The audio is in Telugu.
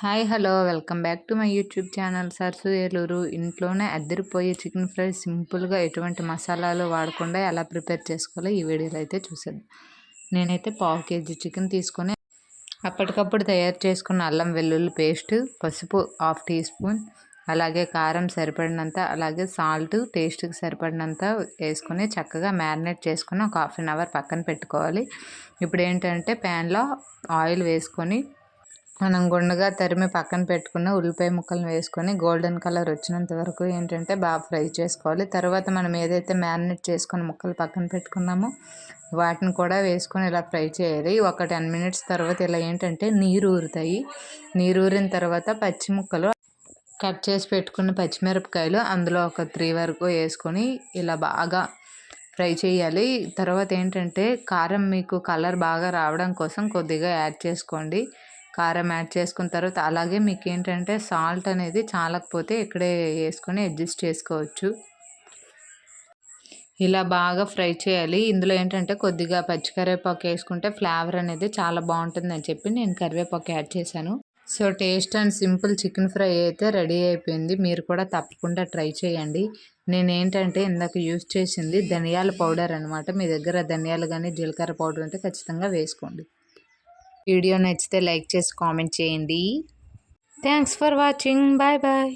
Hi hello welcome back to my YouTube channel Sarasu Eluru. ఇంట్లోనే అద్దరిపోయే చికెన్ ఫ్రై సింపుల్గా ఎటువంటి మసాలాలు వాడకుండా ఎలా ప్రిపేర్ చేసుకోవాలో ఈ వీడియోలో అయితే చూసేద్దాం. నేనైతే 1/2 kg చికెన్ తీసుకొని అప్పటికప్పుడు తయారు చేసుకున్న అల్లం వెల్లుల్లి పేస్ట్, పసుపు 1/2 టీ స్పూన్, అలాగే కారం సరిపడినంత, అలాగే సాల్ట్ టేస్ట్కి సరిపడినంత వేసుకొని చక్కగా మ్యారినేట్ చేసుకొని ఒక 1/2 అవర్ పక్కన పెట్టుకోవాలి. ఇప్పుడు ఏంటంటే ప్యాన్లో ఆయిల్ వేసుకొని మనం గుండగా తరిమి పక్కన పెట్టుకున్న ఉల్లిపాయ ముక్కలను వేసుకొని గోల్డెన్ కలర్ వచ్చినంత వరకు ఏంటంటే బాగా ఫ్రై చేసుకోవాలి. తర్వాత మనం ఏదైతే మ్యారినేట్ చేసుకుని ముక్కలు పక్కన పెట్టుకున్నామో వాటిని కూడా వేసుకొని ఇలా ఫ్రై చేయాలి. ఒక 10 మినిట్స్ తర్వాత ఇలా ఏంటంటే నీరు ఊరుతాయి. నీరు ఊరిన తర్వాత పచ్చి ముక్కలు కట్ చేసి పెట్టుకున్న పచ్చిమిరపకాయలు అందులో ఒక 3 వరకు వేసుకొని ఇలా బాగా ఫ్రై చేయాలి. తర్వాత ఏంటంటే కారం మీకు కలర్ బాగా రావడం కోసం కొద్దిగా యాడ్ చేసుకోండి. కారం యాడ్ చేసుకున్న తర్వాత అలాగే మీకు ఏంటంటే సాల్ట్ అనేది చాలకపోతే ఇక్కడే వేసుకొని అడ్జస్ట్ చేసుకోవచ్చు. ఇలా బాగా ఫ్రై చేయాలి. ఇందులో ఏంటంటే కొద్దిగా పచ్చి కరివేపాకు వేసుకుంటే ఫ్లేవర్ అనేది చాలా బాగుంటుందని చెప్పి నేను కరివేపాకు యాడ్ చేశాను. So taste and simple chicken fry అయితే రెడీ అయిపోయింది. మీరు కూడా తప్పకుండా ట్రై చేయండి. నేనేంటంటే ఇందాక యూజ్ చేసింది ధనియాల పౌడర్ అనమాట. మీ దగ్గర ధనియాలు కానీ జీలకర్ర పౌడర్ ఉంటే ఖచ్చితంగా వేసుకోండి. వీడియో నచ్చితే లైక్ చేసి కామెంట్ చేయండి. Thanks for watching. Bye bye.